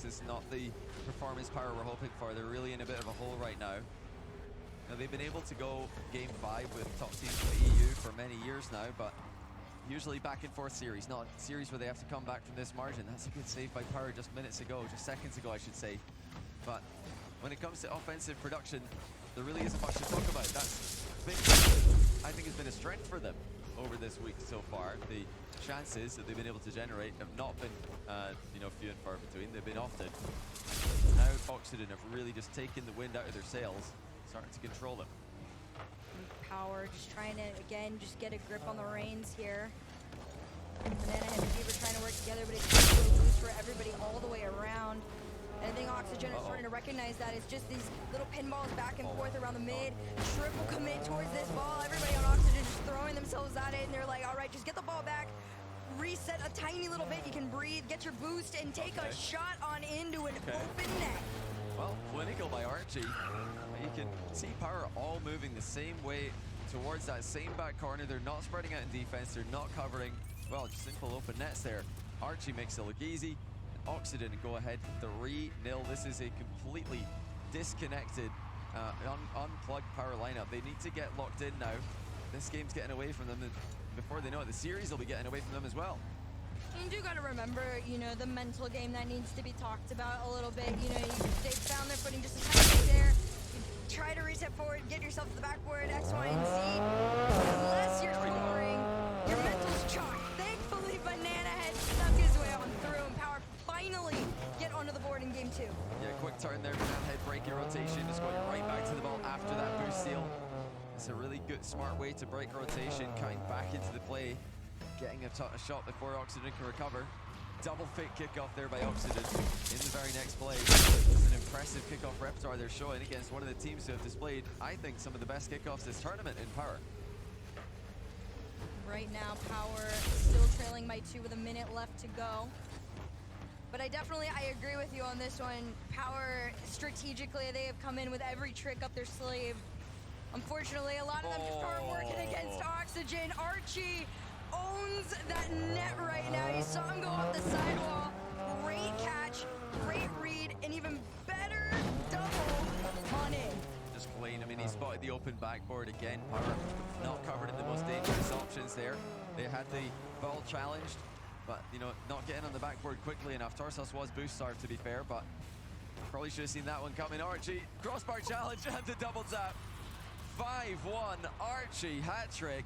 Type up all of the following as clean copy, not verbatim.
This is not the performance Power we're hoping for. They're really in a bit of a hole right now. Now, they've been able to go Game 5 with top teams in the EU for many years now, but usually back and forth series, not series where they have to come back from this margin. That's a good save by Power just minutes ago, just seconds ago, I should say. But when it comes to offensive production, there really isn't much to talk about. That's been, I think, has been a strength for them over this week so far. The chances that they've been able to generate have not been, few and far between. They've been often. Now Oxygen have really just taken the wind out of their sails, starting to control it. Power just trying to, again, just get a grip on the reins here. Banana and Fever trying to work together, but it's just a little boost for everybody all the way around. And I think Oxygen is starting to recognize that. It's just these little pinballs back and forth around the mid. Triple commit towards this ball. Everybody on Oxygen just throwing themselves at it, and they're like, all right, just get the ball back. Reset a tiny little bit. You can breathe, get your boost, and take a shot on into an open net. Well, clinical by Archie. You can see Power all moving the same way towards that same back corner. They're not spreading out in defense. They're not covering, well, just simple open nets there. Archie makes it look easy. Oxygen go ahead 3-0. This is a completely disconnected, unplugged Power lineup. They need to get locked in now. This game's getting away from them, and before they know it, the series will be getting away from them as well. You do got to remember, the mental game that needs to be talked about a little bit. They've found their footing just a tiny bit there. You try to reset forward, get yourself to the backboard, X, Y, and Z. Unless you're scoring, your mental's chalk. Thankfully, Banana had stuck his way on through, and Power finally get onto the board in game 2. Yeah, quick turn there, Banana head breaking rotation, just going right back to the ball after that boost steal. It's a really good, smart way to break rotation, cutting back into the play, getting a shot before Oxygen can recover. Double fake kickoff there by Oxygen in the very next play. It's an impressive kickoff repertoire they're showing against one of the teams who have displayed, I think, some of the best kickoffs this tournament in Power. Right now, Power still trailing by 2 with a minute left to go. But I agree with you on this one. Power, strategically, they have come in with every trick up their sleeve. Unfortunately, a lot of them just aren't working against Oxygen. Archie owns that net right now. You saw him go off the sidewall. Great catch, great read, and even better double on in. Just clean. I mean, he spotted the open backboard again. Power not covered in the most dangerous options there. They had the ball challenged, but, not getting on the backboard quickly enough. Tarsos was boost starved, to be fair, but probably should have seen that one coming. Archie, crossbar challenge and the double tap. 5-1, Archie hat-trick.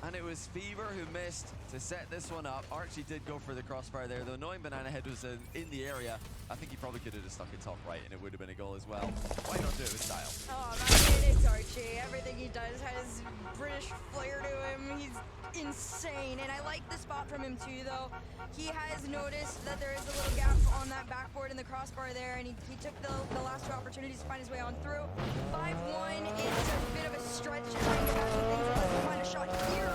And it was Fever who missed to set this one up. Archie did go for the crossbar there, though knowing Banana Head was in the area, I think he probably could have just stuck it top right and it would have been a goal as well. Why not do it with style? Oh, man, it's Archie. Everything he does has British flair to him. He's insane, and I like the spot from him too, though. He has noticed that there is a little gap on that backboard in the crossbar there, and he took the last 2 opportunities to find his way on through. 5-1 is a bit of a stretch trying to have some things unless you find a shot here.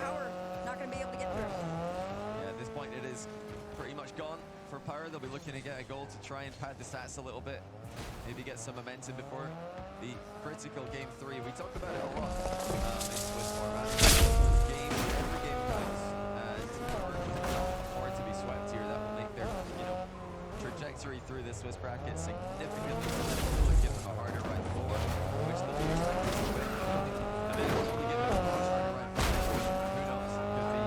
Power not going to be able to get through. Yeah, at this point it is pretty much gone for Power. They'll be looking to get a goal to try and pad the stats a little bit, maybe get some momentum before the critical game 3. We talk about it a lot in Swiss format. Every game counts, and for it to be swept here, that will make their trajectory through the Swiss bracket significantly more. Give them a harder round 4, which they'll be expected to win. And then once we get them a much harder round 5, who knows? Could be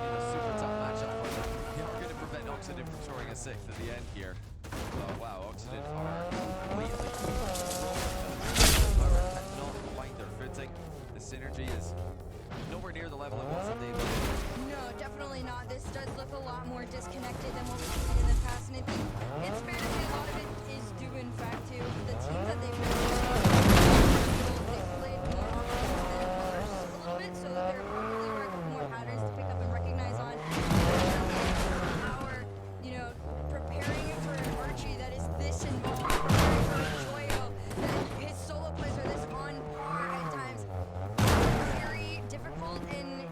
a super tough matchup for them. They are going to prevent Oxygen from scoring a 6th at the end here. Oh wow, Oxygen are completely cannot find their footing. The synergy is nowhere near the level it was at David. No, definitely not. This does look a lot more disconnected than what we've seen in the past, and I think it's fair to say a lot of it is due, in fact, to the teams that they've been they've played more offense than others a little bit, so there probably are a couple more patterns to pick up and recognize on. Power, preparing for an Archie that is this involved, preparing for a Joyo, that his solo plays are this on par at times. Very difficult and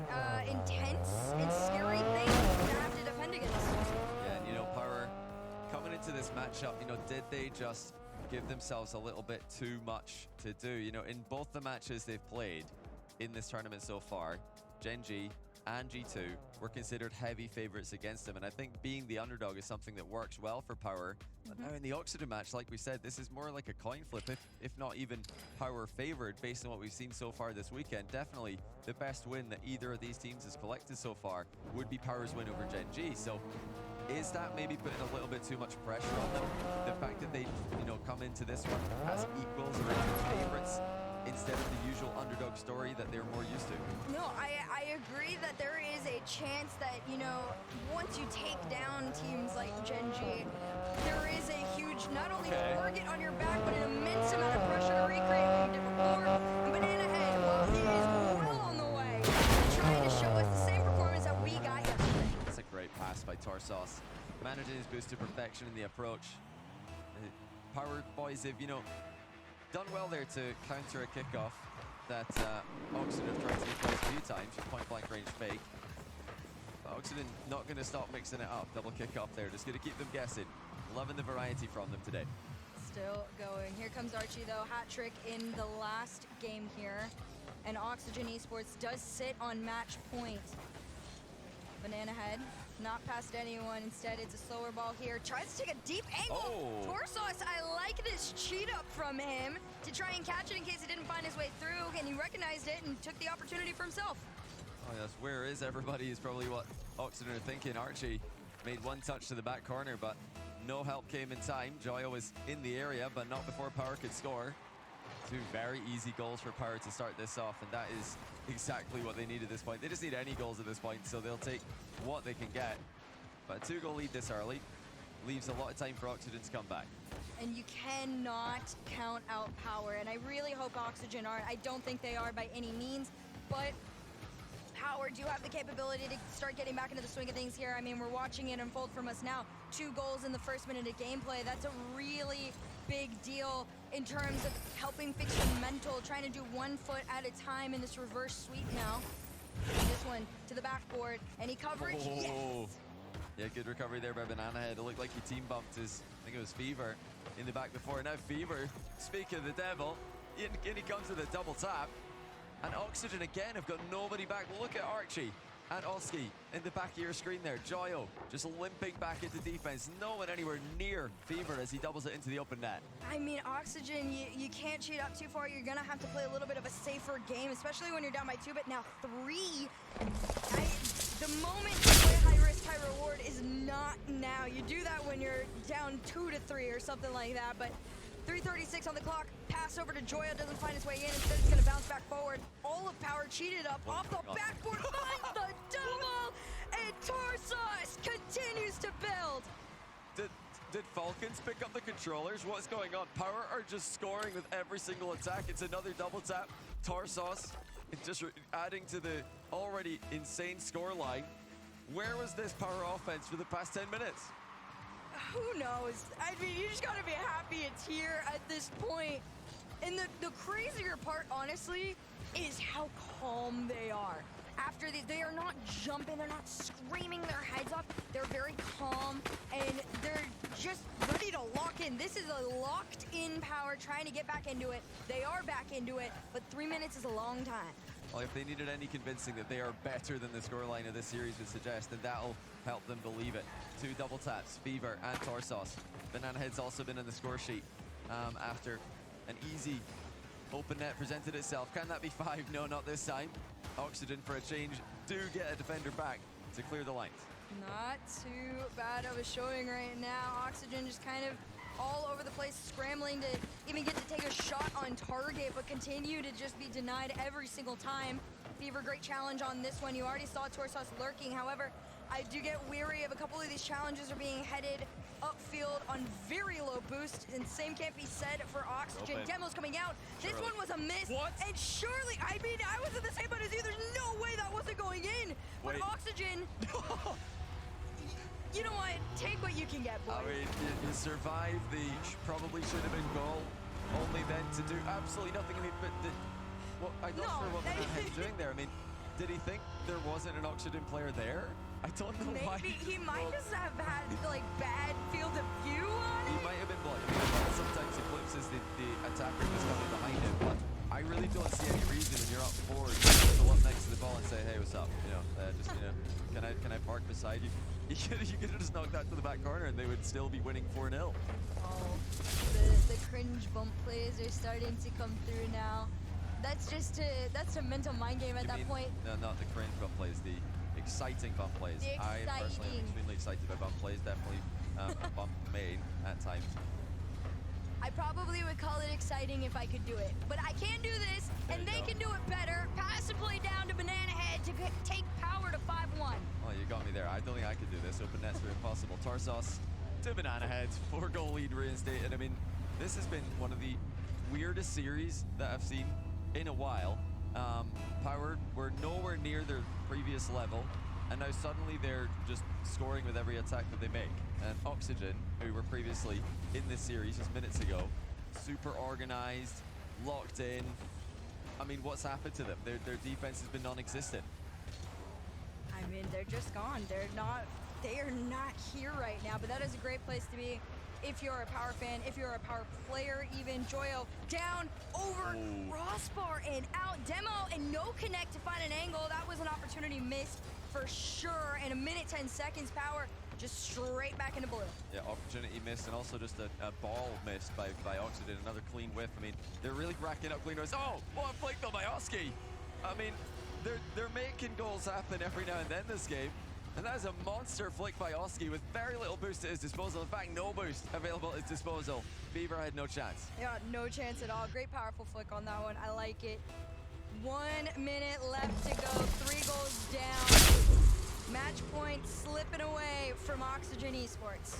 intense and scary thing to have to defend against. Yeah, and Power coming into this matchup, did they just give themselves a little bit too much to do? In both the matches they've played in this tournament so far, Gen.G and G2 were considered heavy favorites against him. And I think being the underdog is something that works well for Power. But now in the Oxygen match, like we said, this is more like a coin flip, if not even Power favored based on what we've seen so far this weekend. Definitely the best win that either of these teams has collected so far would be Power's win over Gen G. So is that maybe putting a little bit too much pressure on them? The fact that they, come into this one as equals or even favorites instead of the usual underdog story that they're more used to? No, I agree that there is a chance that, once you take down teams like Gen G, there is a huge, not only target on your back, but an immense amount of pressure to recreate what you did before. And Banana Head, well, he is well on the way to trying to show us the same performance that we got yesterday. That's a great pass by Tarsos. Managing his boost to perfection in the approach. Power boys have, done well there to counter a kickoff that Oxygen have tried to do quite a few times with point-blank range fake. But Oxygen not going to stop mixing it up. Double kickoff there, just going to keep them guessing. Loving the variety from them today. Still going. Here comes Archie, though. Hat trick in the last game here. And Oxygen Esports does sit on match point. Banana Head, not past anyone. Instead, it's a slower ball here. Tries to take a deep angle. Oh. Torsos, I like this cheat up from him to try and catch it in case he didn't find his way through. And he recognized it and took the opportunity for himself. Oh yes, where is everybody is probably what Oxygen are thinking. Archie made one touch to the back corner, but no help came in time. Joyo was in the area, but not before Power could score. Two very easy goals for Power to start this off, and that is exactly what they need at this point. They just need any goals at this point, so they'll take what they can get. But a 2-goal lead this early leaves a lot of time for Oxygen to come back. And you cannot count out Power, and I really hope Oxygen aren't. I don't think they are by any means, but Power do have the capability to start getting back into the swing of things here. I mean, we're watching it unfold from us now. 2 goals in the first minute of gameplay. That's a really big deal in terms of helping fix your mental, trying to do 1 foot at a time in this reverse sweep now. This one to the backboard, any coverage? Oh. Yes! Yeah, good recovery there by Banana Head. It looked like he team bumped his, I think it was Fever, in the back before. Now Fever, speaking of the devil, in he comes with a double tap. And Oxygen again have got nobody back. Look at Archie and Oski in the back of your screen there. Joyo just limping back into defense. No one anywhere near Fever as he doubles it into the open net. I mean, Oxygen, you can't cheat up too far. You're gonna have to play a little bit of a safer game, especially when you're down by 2, but now 3. The moment to play high risk, high reward is not now. You do that when you're down 2 to 3 or something like that, but 3:36 on the clock. Pass over to Joya, doesn't find his way in. Instead, it's gonna bounce back forward. All of Power cheated up off the backboard, finds the double, and Tarsos continues to build. Did Falcons pick up the controllers? What's going on? Power are just scoring with every single attack. It's another double tap. Tarsos is just adding to the already insane score line. Where was this Power offense for the past 10 minutes? Who knows? I mean, you just gotta be happy it's here at this point. And the crazier part, honestly, is how calm they are. After these, they are not jumping, they're not screaming their heads off. They're very calm, and they're just ready to lock in. This is a locked-in Power trying to get back into it. They are back into it, but 3 minutes is a long time. Well, if they needed any convincing that they are better than the scoreline of this series would suggest, then that'll help them believe it. 2 double taps, Fever and Tarsos. Banana Head's also been in the score sheet after an easy open net presented itself. Can that be 5? No, not this time. Oxygen, for a change, do get a defender back to clear the lines. Not too bad of a showing right now. Oxygen just kind of all over the place, scrambling to even get to take a shot on target, but continue to just be denied every single time. Fever, great challenge on this one. You already saw Torsos lurking. However, I do get weary of a couple of these challenges are being headed upfield on very low boost, and same can't be said for Oxygen. Open. Demo's coming out. This one was a miss. What? And surely, I mean, I was in the same boat as you. There's no way that wasn't going in. But Wait. Oxygen, you know what? Take what you can get, boys. I mean, you survived the probably should have been goal, only then to do absolutely nothing. I mean, but I'm not sure what Banana Head's doing there. I mean, did he think there wasn't an Oxygen player there? I don't know why. Maybe he might just have had like bad field of view on He it. might have been blind. Sometimes eclipses the attacker that's coming behind him, but I really don't see any reason when you're up forward to go up next to the ball and say, hey, what's up? You know, just, you know, can I park beside you? You could have just knocked that to the back corner and they would still be winning 4-0. Oh, the cringe bump plays are starting to come through now. That's a mental mind game at that point. No, not the cringe bump plays, the exciting bump plays. I personally am extremely excited by bump plays, definitely a bump main at times. I probably would call it exciting if I could do it, but I can't do this, and they can do it better. Pass and play down to Banana Head to take power to 5-1. Oh, you got me there. I don't think I could do this. Open nets are impossible. Tarsos to Banana Head, 4-goal lead reinstated. I mean, this has been one of the weirdest series that I've seen in a while. Power were nowhere near their previous level, and now suddenly they're just scoring with every attack that they make. And Oxygen, who were previously in this series just minutes ago, super organized, locked in. I mean, what's happened to them? Their defense has been non-existent. I mean, they're just gone. They are not here right now, but that is a great place to be if you're a Power fan, if you're a Power player even. Joyo down, over, crossbar, and out. Demo, and no connect to find an angle. That was an opportunity missed for sure. And a minute, 10 seconds, Power just straight back into blue. Yeah, opportunity missed, and also just a ball missed by Oxygen. Another clean whiff. I mean, they're really racking up clean whiffs. Oh, what a flick though by Oski. I mean, they're making goals happen every now and then this game. And that is a monster flick by Oski with very little boost at his disposal. In fact, no boost available at his disposal. Fever had no chance. Yeah, no chance at all. Great powerful flick on that one. I like it. 1 minute left to go. 3 goals down. Match point slipping away from Oxygen Esports.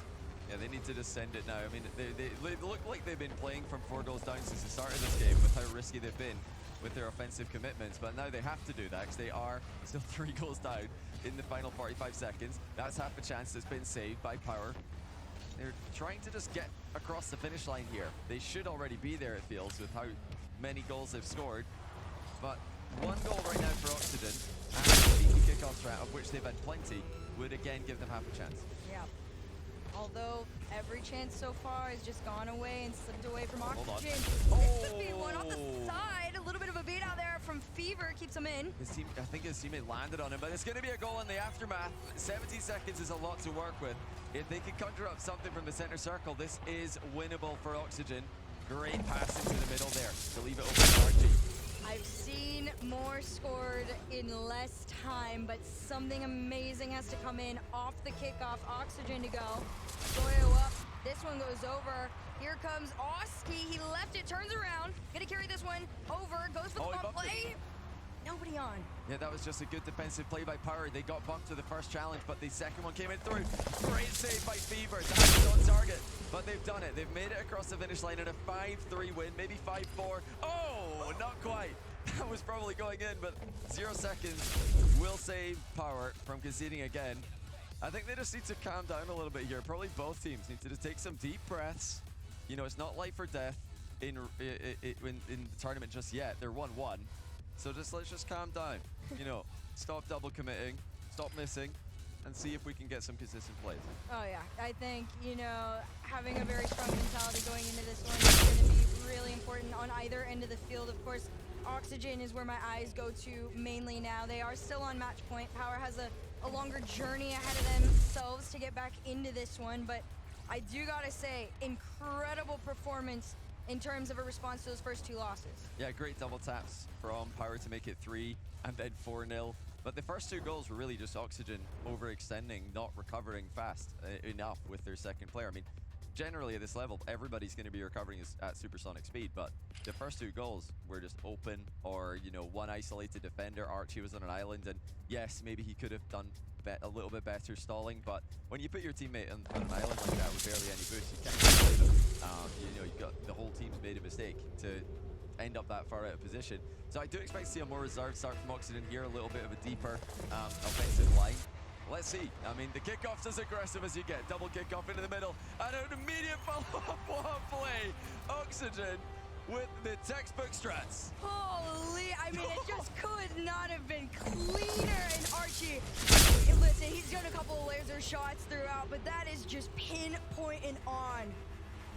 Yeah, they need to just send it now. I mean, they look like they've been playing from 4 goals down since the start of this game with how risky they've been with their offensive commitments. But now they have to do that because they are still 3 goals down in the final 45 seconds. That's half a chance that's been saved by Power. They're trying to just get across the finish line here. They should already be there, it feels, with how many goals they've scored. But 1 goal right now for Oxygen, and a cheeky kickoff strat, of which they've had plenty, would again give them half a chance. Yeah. Although every chance so far has just gone away and slipped away from Oxygen. This could be one off the side. A little bit of a beat out there from Fever, keeps him in. I think his teammate landed on him, but it's going to be a goal in the aftermath. 70 seconds is a lot to work with. If they can conjure up something from the center circle, this is winnable for Oxygen. Great pass into the middle there to leave it open for Archie. I've seen more scored in less time, but something amazing has to come in off the kickoff. Oxygen to go. Joyo up. This one goes over. Here comes Oski. He left it, turns around. Gonna carry this one over. Goes for the bump play. Nobody on. Yeah, that was just a good defensive play by Power. They got bumped to the first challenge, but the second one came in through. Great save by Fever. That was on target, but they've done it. They've made it across the finish line in a 5-3 win, maybe 5-4. Oh, not quite. That was probably going in, but 0 seconds will save Power from conceding again. I think they just need to calm down a little bit here. Probably both teams need to just take some deep breaths. You know, it's not life or death in the tournament just yet. They're 1-1. So let's just calm down. You know, stop double committing, stop missing, and see if we can get some consistent plays. Oh yeah, I think, you know, having a very strong mentality going into this one is going to be really important on either end of the field. Of course, Oxygen is where my eyes go to mainly now. They are still on match point. Power has a longer journey ahead of themselves to get back into this one, but I do gotta say, incredible performance in terms of a response to those first 2 losses. Yeah, great double taps from Power to make it 3 and then 4-0. But the first 2 goals were really just Oxygen overextending, not recovering fast enough with their second player. I mean, generally at this level, everybody's going to be recovering at supersonic speed, but the first 2 goals were just open, or, you know, one isolated defender. Archie was on an island, and yes, maybe he could have done a little bit better stalling, but when you put your teammate on an island like that with barely any boost, you can't play them. You know, you've got the whole team's made a mistake to end up that far out of position. So I do expect to see a more reserved start from Oxygen here, a little bit of a deeper offensive line. Let's see. I mean, the kickoff's as aggressive as you get. Double kickoff into the middle, and an immediate follow-up. What play! Oxygen with the textbook strats. Holy, I mean, it just could not have been cleaner. And Archie, listen, he's done a couple of laser shots throughout, but that is just pinpoint and on.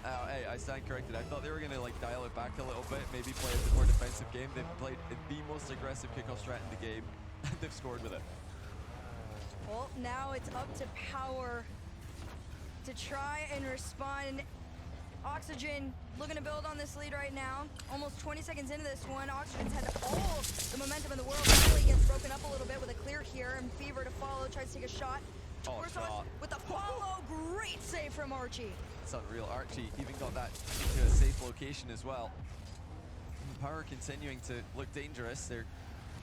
Oh, hey, I stand corrected. I thought they were going to like dial it back a little bit, maybe play a bit more defensive game. They've played the most aggressive kickoff strat in the game and they've scored with it. Well, now it's up to Power to try and respond. Oxygen looking to build on this lead right now. Almost 20 seconds into this one, Oxygen's had all the momentum in the world. Finally gets broken up a little bit with a clear here, and Fever to follow, tries to take a shot. Oh, shot. With a follow, great save from Archie. It's unreal. Archie even got that into a safe location as well. Power continuing to look dangerous. They're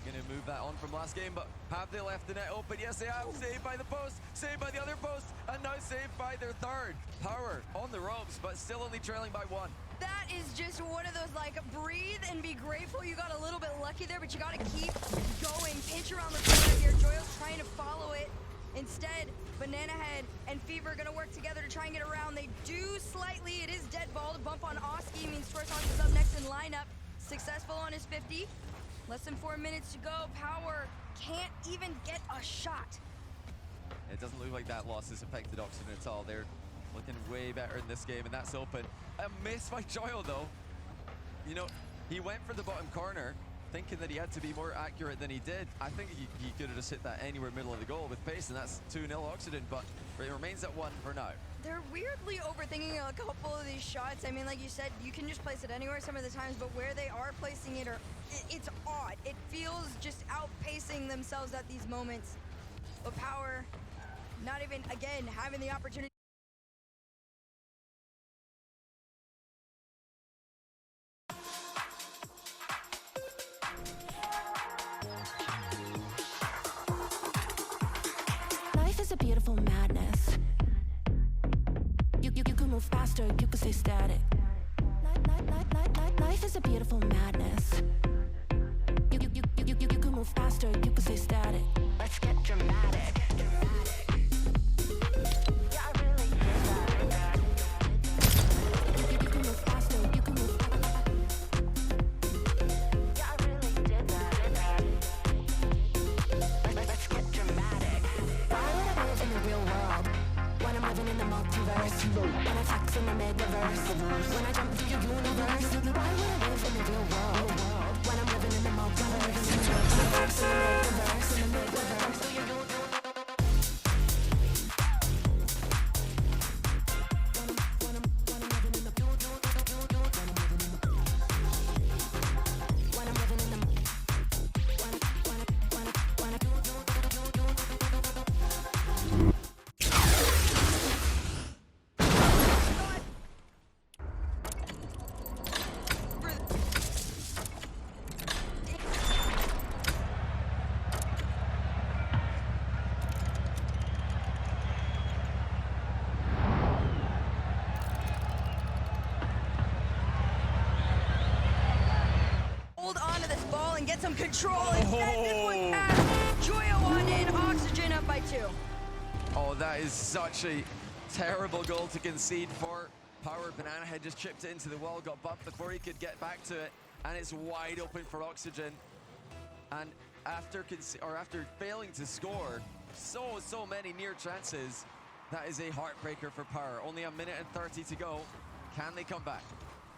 going to move that on from last game, but have they left the net open? Yes, they have. Saved by the post, saved by the other post, and now saved by their third. Power on the ropes, but still only trailing by one. That is just one of those, like, breathe and be grateful. You got a little bit lucky there, but you got to keep going. Pinch around the corner here. Joyo's trying to follow it. Instead, Banana Head and Fever are going to work together to try and get around. They do slightly. It is dead ball. To bump on Oski means Swerson is up next in lineup. Successful on his 50. Less than 4 minutes to go. Power can't even get a shot. It doesn't look like that loss has affected Oxygen at all. They're looking way better in this game, and that's open. A miss by Joyo, though. You know, he went for the bottom corner, thinking that he had to be more accurate than he did. I think he could have just hit that anywhere middle of the goal with pace, and that's 2-0 Oxygen, but it remains at 1 for now. They're weirdly overthinking a couple of these shots. I mean, like you said, you can just place it anywhere some of the times, but where they are placing it, it's odd. It feels just outpacing themselves at these moments. But Power, not even, again, having the opportunity. Life is a beautiful madness. You can move faster, you can stay static. Life is a beautiful madness. You can move faster, you can stay static. Let's get dramatic. Yeah, I really did that. You can move faster, you can move. Yeah, I really did that. Let's get dramatic. Why would I live in the real world when I'm living in the multiverse? When I tax in the metaverse, when I jump through your universe. Why would I live in the real world when I'm living in the multiverse? When I tax in the metaverse, in the metaverse. Through your universe. Get some control and send this one past. Joyo on in, Oxygen up by 2. Oh, that is such a terrible goal to concede for Power. Banana Head just chipped it into the wall, got bumped before he could get back to it, and it's wide open for Oxygen. And after failing to score so many near chances, that is a heartbreaker for Power. Only 1 minute and 30 to go. Can they come back?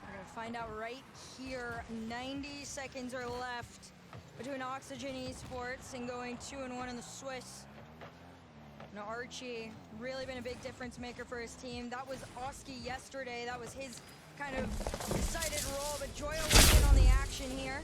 We're gonna find out right here. 90 seconds are left between Oxygen Esports and going 2-1 in the Swiss. Now Archie, really been a big difference maker for his team. That was Oski yesterday. That was his kind of decided role, but Joyo went in on the action here.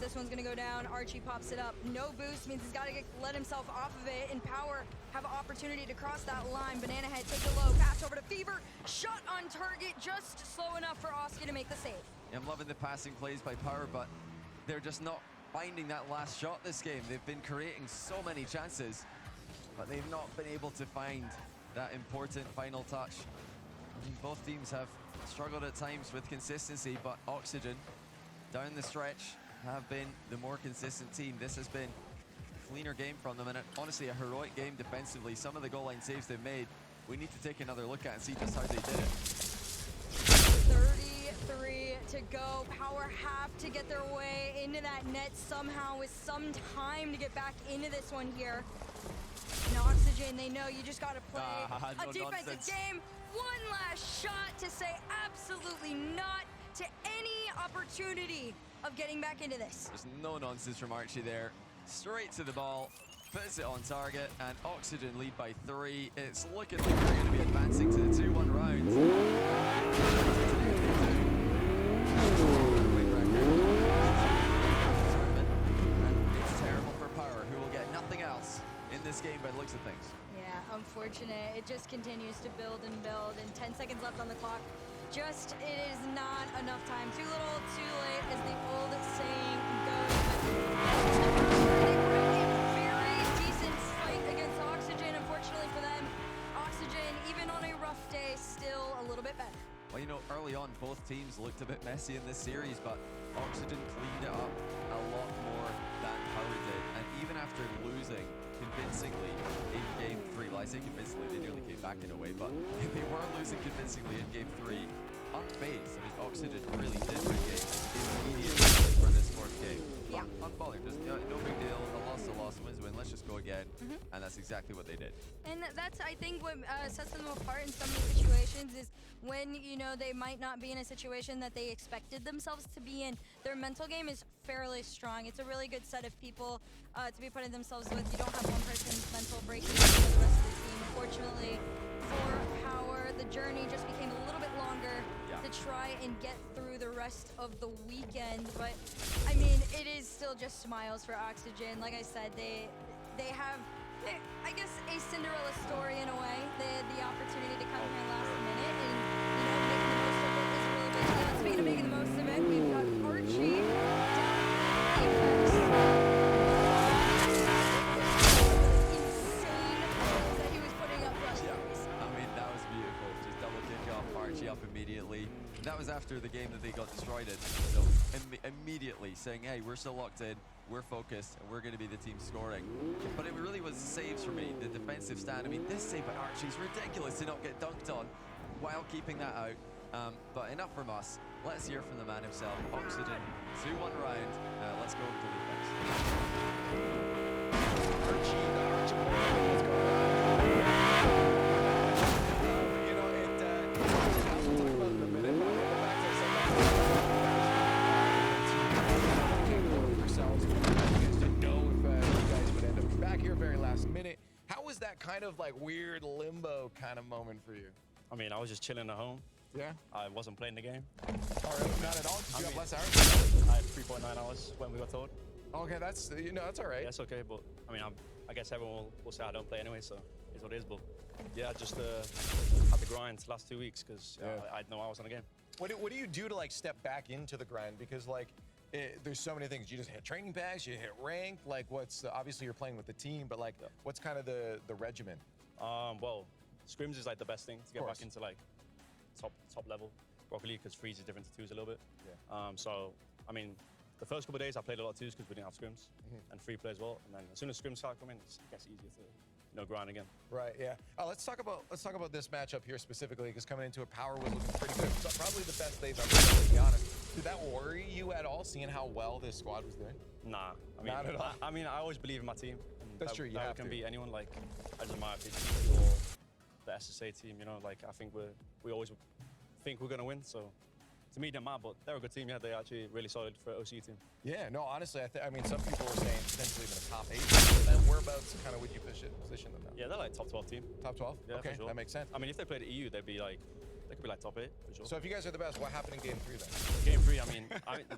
This one's gonna go down. Archie pops it up. No boost means he's gotta let himself off of it, and Power have an opportunity to cross that line. Banana Head take the low, pass over to Fever. Shot on target, just slow enough for Oski to make the save. I'm loving the passing plays by Power, but they're just not finding that last shot this game. They've been creating so many chances, but they've not been able to find that important final touch. I mean, both teams have struggled at times with consistency, but Oxygen, down the stretch, have been the more consistent team. This has been a cleaner game from them, and honestly a heroic game defensively. Some of the goal line saves they've made, we need to take another look at and see just how they did it. 33 to go. Power have to get their way into that net somehow with some time to get back into this one here. And Oxygen, they know you just got to play a defensive game. One last shot to say absolutely not to any opportunity of getting back into this. There's no nonsense from Archie there. straight to the ball, puts it on target, and Oxygen lead by 3. It's looking like they're going to be advancing to the 2-1 round. It's terrible for Power, who will get nothing else in this game by the looks of things. Yeah, unfortunate. It just continues to build and build, and 10 seconds left on the clock. Just, it is not enough time. Too little, too late, as the old saying goes. They put up a very decent fight against Oxygen. Unfortunately for them, Oxygen, even on a rough day, still a little bit better. Well, you know, early on, both teams looked a bit messy in this series, but Oxygen cleaned it up a lot more than Power did. And even after losing convincingly in Game 3, well, I say convincingly, they nearly came back in a way, but they were losing convincingly in Game 3. Unfazed. I mean, Oxygen really did win games immediately for this fourth game. Yeah. Unbothered. Just, no big deal. A loss, wins, win. Let's just go again. And that's exactly what they did. And that's, I think, what sets them apart in some of these situations is when, you know, they might not be in a situation that they expected themselves to be in. Their mental game is fairly strong. It's a really good set of people to be putting themselves with. You don't have one person's mental breaking for the rest of the team. Unfortunately, for Power, the journey just became a little bit longer to try and get through the rest of the weekend. But, I mean, it is still just smiles for Oxygen. Like I said, they have, I guess, a Cinderella story in a way. They had the opportunity to come here last minute and, you know, making the most of it is a really big deal. And speaking of making the most of it, we've got Archie down Apex. Insane that he was putting up for us. I mean, that was beautiful. Just double kick off Archie up immediately. That was after the game that they got destroyed in. So immediately saying, hey, we're still locked in, we're focused, and we're going to be the team scoring. But it really was saves for me, the defensive stand. I mean, this save by Archie is ridiculous to not get dunked on while keeping that out. But enough from us. Let's hear from the man himself, Oxygen. 2-1 round. Let's go over to defense. Archie, the Archie, what's going on? You know, we'll talk about it in a minute, but I want to go back to something yourselves. You guys didn't know if you guys would end up back here very last minute. How was that kind of like weird limbo kind of moment for you? I mean, I was just chilling at home. Yeah? I wasn't playing the game. All right, not at all? Did you have less hours? I had 3.9 hours when we got told. Okay, that's, you know, that's all right. Yeah, it's okay, but I mean, I guess everyone will say I don't play anyway, so it's what it is. But yeah, I just had to grind the last 2 weeks because I had no hours on the game. What do you do to like step back into the grind? Because like, there's so many things. You just hit training packs, you hit rank. Like, what's obviously you're playing with the team, but like, what's kind of the regimen? Well, scrims is like the best thing to get course. back into like top level Rocket League because freeze is different to twos a little bit. Yeah. So I mean, the first couple of days I played a lot of twos because we didn't have scrims and free play as well. And then as soon as scrims start coming, it gets easier to, you know, grind again. Right. Yeah. Let's talk about this matchup here specifically because coming into it, Power was looking pretty good. So probably the best they've ever been, to be honest. Did that worry you at all, seeing how well this squad was doing? Nah, I mean, not at all. I mean, I always believe in my team. And That's true. You that have can to. beat anyone. Like, I just admire PG or the SSA team. You know, like I think we always think we're gonna win. So to me, it doesn't matter. But they're a good team. Yeah, they're actually really solid for an OC team. Yeah. No, honestly, I mean, some people were saying potentially even a top 8. For them, whereabouts kind of would you position them now? Yeah, they're like top 12 team. Top 12. Yeah, okay, for sure. that makes sense. I mean, if they played the EU, they could be like top 8 for sure. So if you guys are the best, what happened in Game 3 then? Game 3, I mean,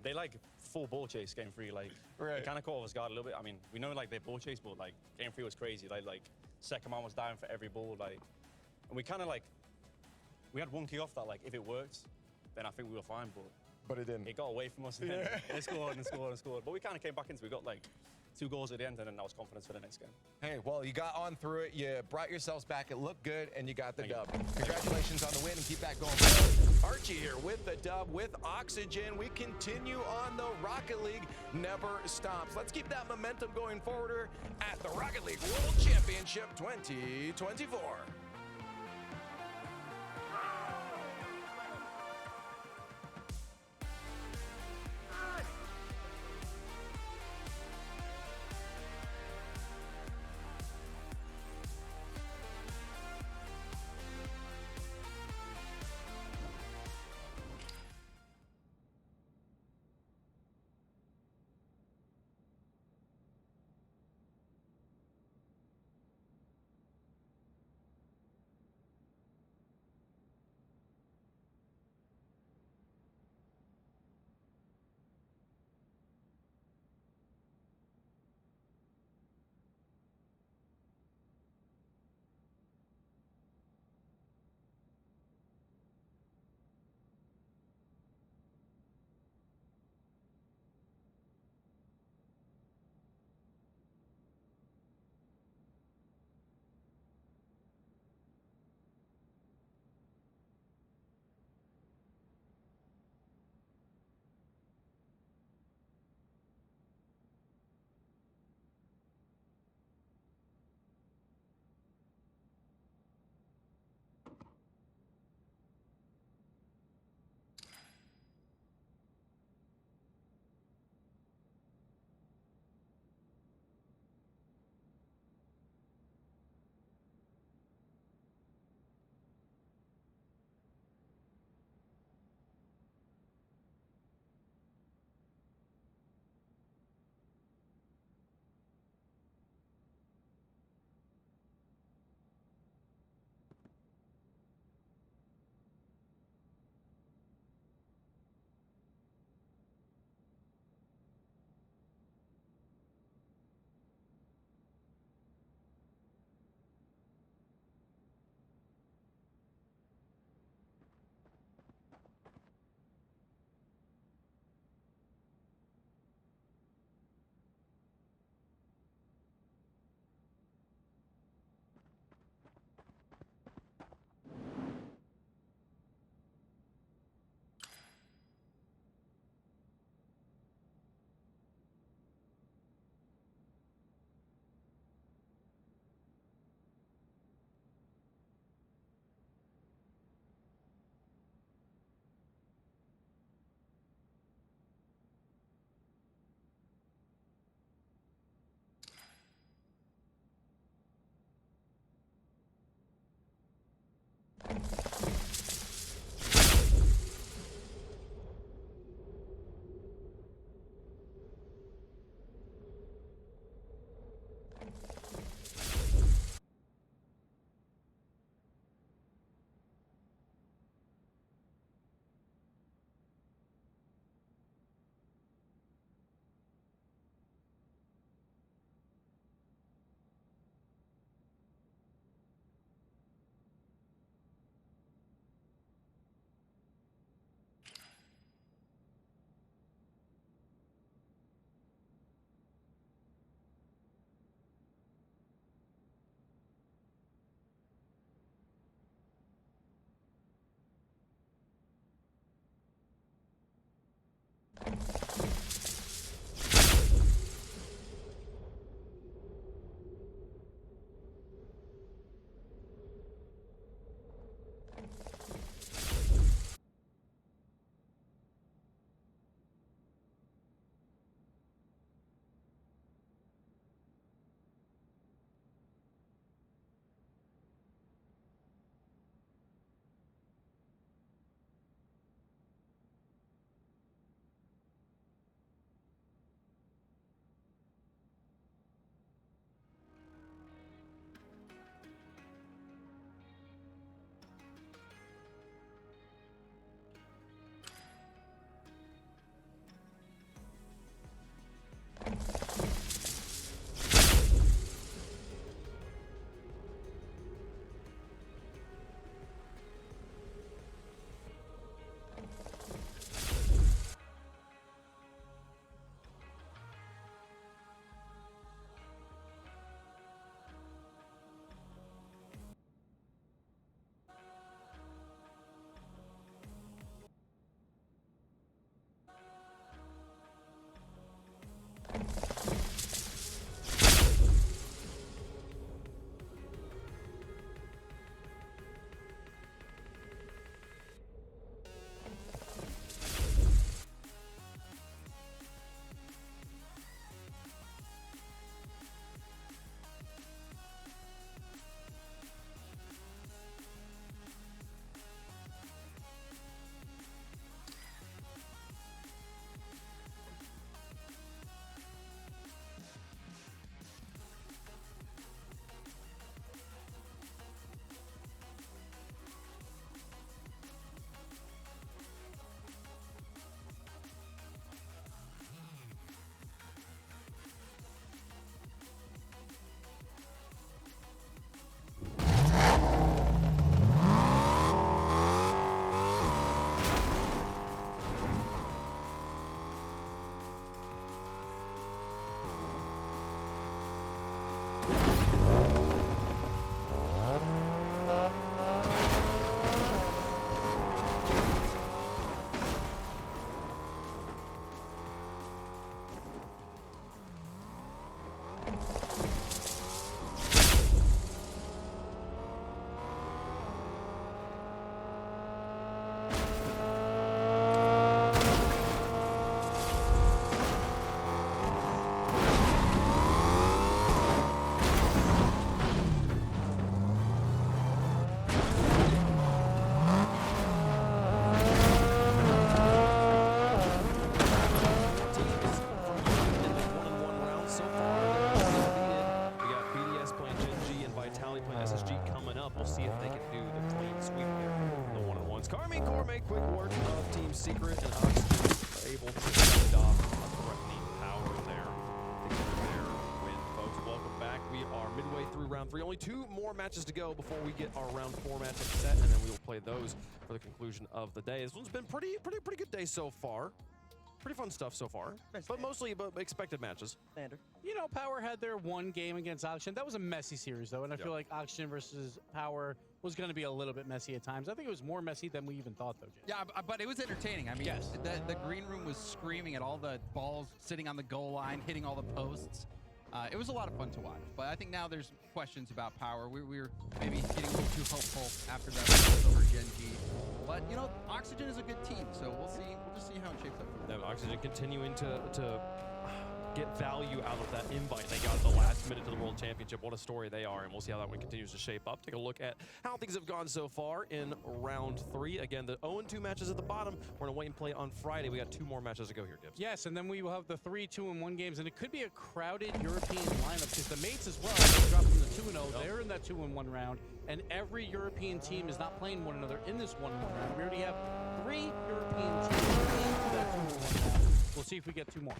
they like full ball chase Game 3. Like, Right. it kind of caught us guard a little bit. I mean, we know like they ball chase, but like Game 3 was crazy. Like second man was dying for every ball. Like, and we kind of like we had one kick off that like if it worked, then I think we were fine. But it didn't. it got away from us. And then they scored and scored and scored. But we kind of came back into it. We got like 2 goals at the end, and then that was confidence for the next game. Hey, well, you got on through it. You brought yourselves back. It looked good, and you got the Thank you. dub. Congratulations on the win, and keep that going forward. Archie here with the dub, with Oxygen. We continue on the Rocket League never stops. Let's keep that momentum going forward at the Rocket League World Championship 2024. Quick work of Team Secret and Oxygen are able to fend off a threatening power there to get their win, folks. Welcome back. We are midway through round 3. Only 2 more matches to go before we get our round 4 matchup set, and then we will play those for the conclusion of the day. This one's been pretty good day so far. Pretty fun stuff so far, but mostly expected matches. Standard. You know, Power had their one game against Oxygen. That was a messy series, though, and I feel like Oxygen versus Power was going to be a little bit messy at times. I think it was more messy than we even thought, though, Jay. Yeah, but it was entertaining. I mean, yes. the green room was screaming at all the balls sitting on the goal line, hitting all the posts. It was a lot of fun to watch, but I think now there's questions about Power. We were maybe getting a little too hopeful after that result over Gen G. But, you know, Oxygen is a good team, so we'll see. We'll just see how it shapes up. Now, Oxygen continuing to get value out of that invite they got at the last minute to the World Championship. What a story they are, and we'll see how that one continues to shape up. Take a look at how things have gone so far in round 3. Again, the 0-2 matches at the bottom. We're going to wait and play on Friday. We got 2 more matches to go here, Gibbs. Yes, and then we will have the 3 2-1 games, and it could be a crowded European lineup because the mates as well, they dropped from the 2-0. They're in that 2-1 round, and every European team is not playing one another in this 1-1 round. We already have 3 European teams into that 2-1 round. We'll see if we get 2 more.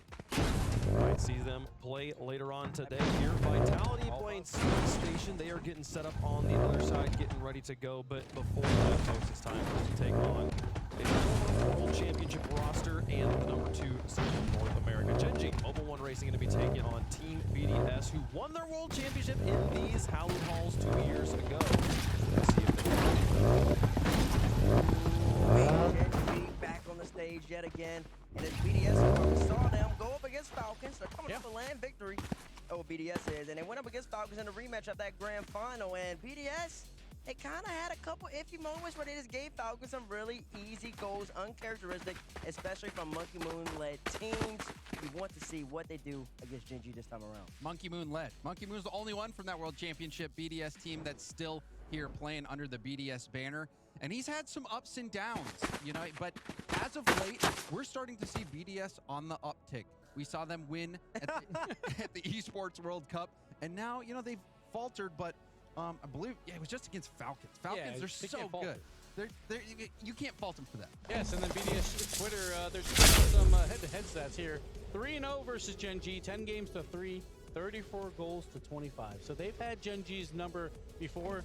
All right, see them play later on today here. Vitality playing Station. They are getting set up on the other side, getting ready to go. But before that, folks, it's time for us to take on a former World Championship roster and the number 2 seed in North America. Gen.G, Mobile One Racing, going to be taking on Team BDS, who won their World Championship in these hallowed halls 2 years ago. Let's see if they can. Gen.G back on the stage yet again. And as BDS, we saw them go up against Falcons. They're coming up to land victory. Oh, BDS is. And they went up against Falcons in the rematch of that grand final. And BDS, they kind of had a couple iffy moments where they just gave Falcons some really easy goals, uncharacteristic, especially from Monkey Moon-led teams. We want to see what they do against Gen.G this time around. Monkey Moon led. Monkey Moon's the only one from that World Championship BDS team that's still here playing under the BDS banner. And he's had some ups and downs, you know, but as of late, we're starting to see BDS on the uptick. We saw them win at at the Esports World Cup, and now, you know, they've faltered, but I believe, it was just against Falcons. Falcons, they're so good. You can't fault them for that. Yes, and then BDS Twitter, there's some head-to-head stats here. 3-0 versus Gen.G, 10 games to 3, 34 goals to 25. So they've had Gen.G's number before.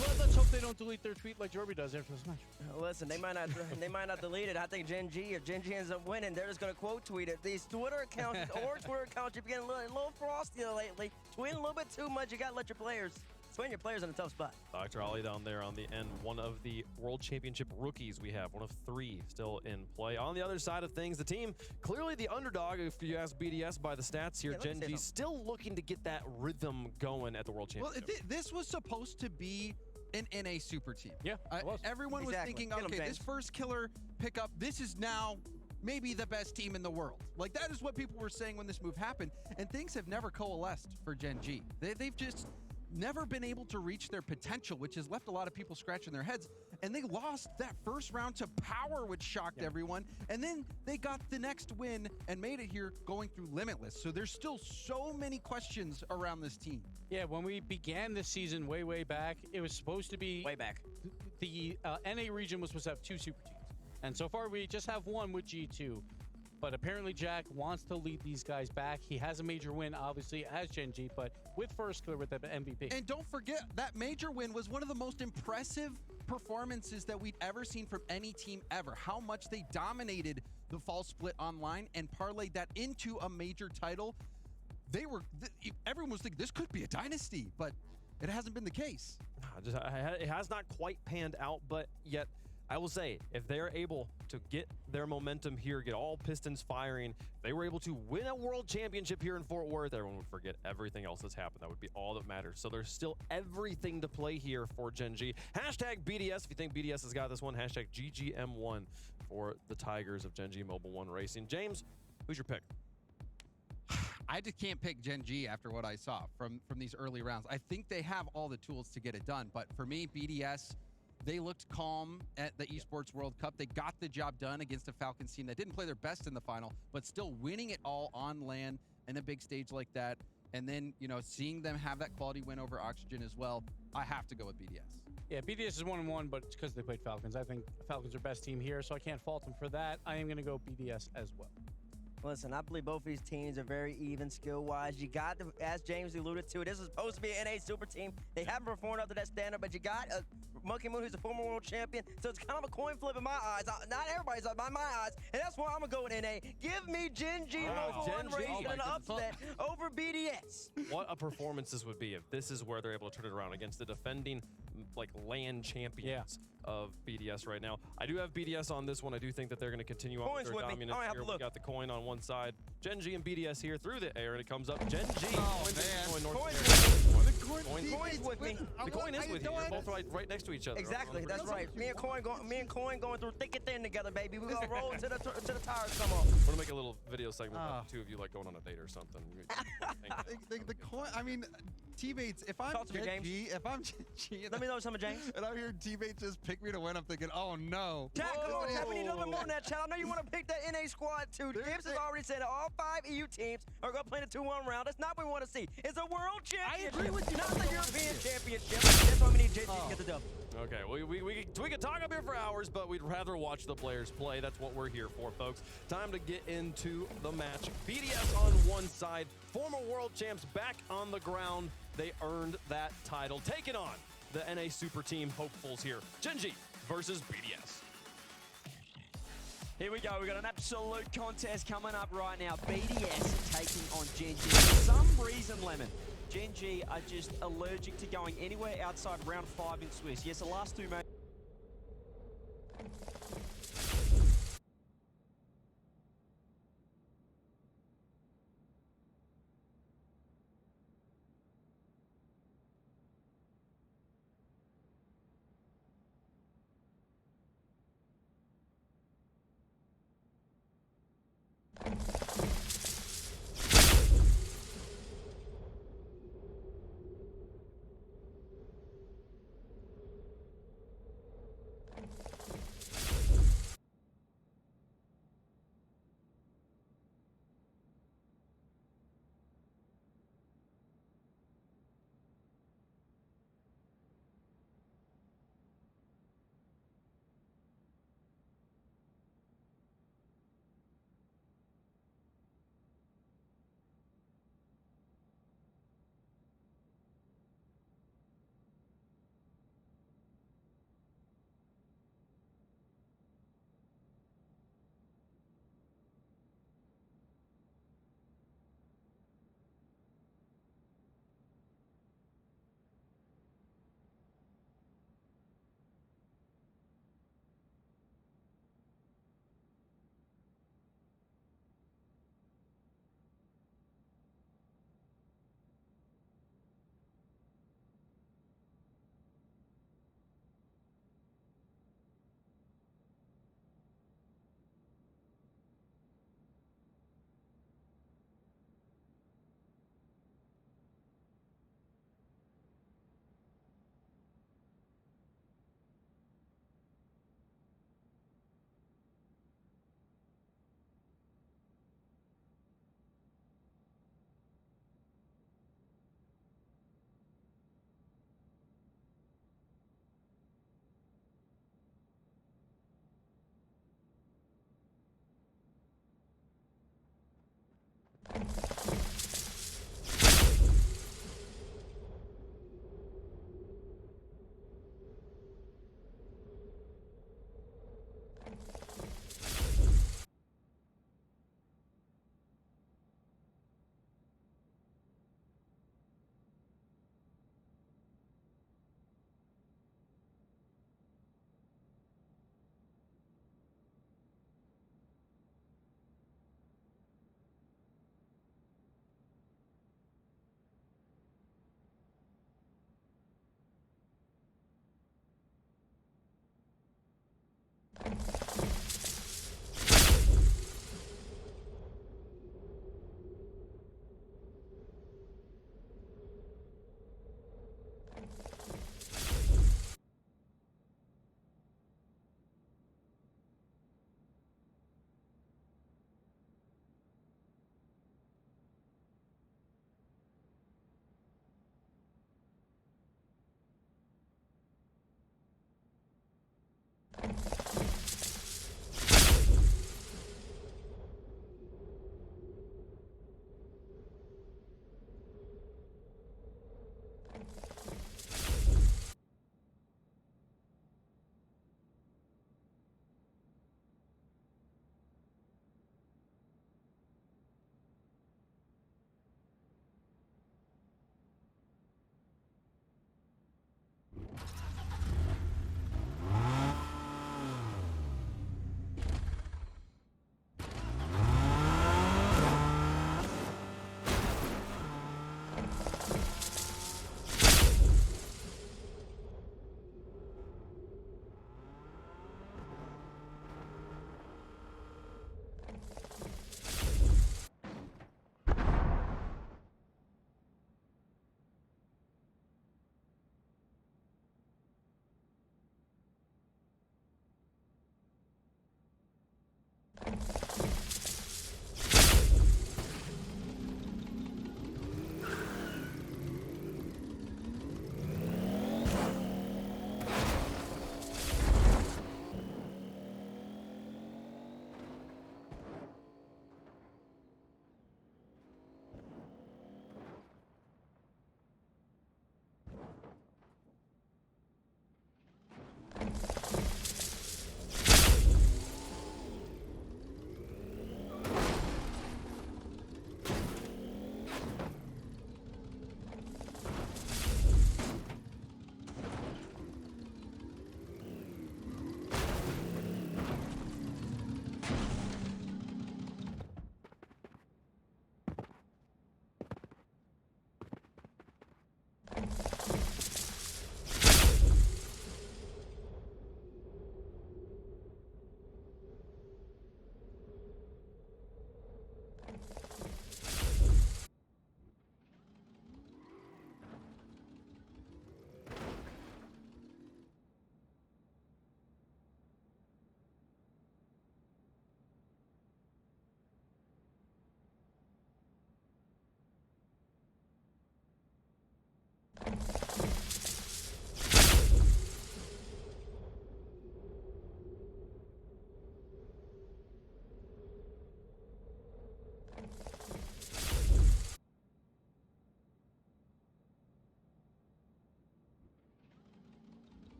Well, let's hope they don't delete their tweet like Jorby does after this match. Listen, they might not delete it. I think Gen.G, if Gen.G ends up winning, they're just going to quote tweet it. These Twitter accounts or Twitter accounts, you're getting a little frosty lately. Tweeting a little bit too much. You got to let your players, swing your players in a tough spot. Dr. Ali down there on the end, one of the World Championship rookies we have, one of 3 still in play. On the other side of things, the team, clearly the underdog, if you ask BDS by the stats here. Gen.G still looking to get that rhythm going at the World Championship. Well, this was supposed to be an NA super team. Yeah, everyone was thinking, okay, this first killer pickup, this is now maybe the best team in the world. Like, that is what people were saying when this move happened, and things have never coalesced for Gen.G. They've just never been able to reach their potential, which has left a lot of people scratching their heads. And they lost that first round to Power, which shocked everyone. And then they got the next win and made it here going through Limitless. So there's still so many questions around this team. Yeah, when we began this season way back, it was supposed to be... Way back. The NA region was supposed to have 2 super teams. And so far, we just have 1 with G2. But apparently Jack wants to lead these guys back. He has a major win, obviously, as Gen.G, but with first clear with the MVP. And don't forget, that major win was one of the most impressive performances that we'd ever seen from any team ever. How much they dominated the fall split online and parlayed that into a major title. Everyone was thinking this could be a dynasty, but it hasn't been the case. It has not quite panned out, but yet I will say, if they're able to get their momentum here, get all pistons firing, if they were able to win a world championship here in Fort Worth, everyone would forget everything else that's happened. That would be all that matters. So there's still everything to play here for Gen.G. Hashtag BDS, if you think BDS has got this one. Hashtag GGM1 for the Tigers of Gen.G Mobile One Racing. James, who's your pick? I just can't pick Gen.G after what I saw from these early rounds. I think they have all the tools to get it done, but for me, BDS, they looked calm at the Esports World Cup. They got the job done against a Falcons team that didn't play their best in the final, but still winning it all on land in a big stage like that. And then, you know, seeing them have that quality win over Oxygen as well, I have to go with BDS. Yeah, BDS is 1-1, but it's because they played Falcons. I think Falcons are best team here, so I can't fault them for that. I am going to go BDS as well. Listen, I believe both of these teams are very even skill-wise. You got, as James alluded to, this is supposed to be an NA super team. They haven't performed up to that standard, but you got a Monkey Moon who's a former world champion, so it's kind of a coin flip in my eyes. Not everybody's eyes, but my eyes, and that's why I'm going to go with NA. Give me Gen.G Mobile One Racing an upset over BDS. What a performance this would be if this is where they're able to turn it around against the defending like land champions of BDS right now. I do have BDS on this one. I do think that they're going to continue on with their dominance here. We got the coin on one side. Gen.G and BDS here through the air, and it comes up. Gen.G. Oh, man. the Coin's with me. The coin is with you. You're both right next to each other. Exactly, that's right. Me and Coin going through thick and thin together, baby. We gonna roll till the tires come off. We're gonna make a little video segment about the two of you like going on a date or something. The coin. I mean, teammates. If I'm Talk to me, Gen James. G, if I'm Gen G, Let me know something, James. and I'm hearing teammates just pick me to win, I'm thinking, oh no. Chat, come on, chat. We need a little bit more than that, chat. I know you want to pick that NA squad too. Gibbs has already said that all 5 EU teams are going to play the 2-1 round. That's not what we want to see. It's a world championship. I agree with you. Not the European championship. That's why we need JG to get the dub. Okay, we could talk up here for hours, but we'd rather watch the players play. That's what we're here for, folks. Time to get into the match. BDS on one side, former world champs back on the ground. They earned that title. Taking on the NA Super Team hopefuls here. Genji versus BDS. Here we go. We've got an absolute contest coming up right now. BDS taking on Genji. For some reason, Lemon, Genji are just allergic to going anywhere outside round 5 in Swiss. Yes, the last 2 matches.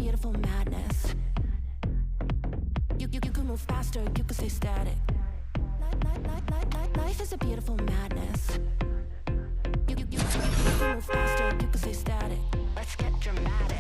beautiful madness. You can move faster, you can stay static. Life is a beautiful madness. You can move faster, you can stay static. Let's get dramatic.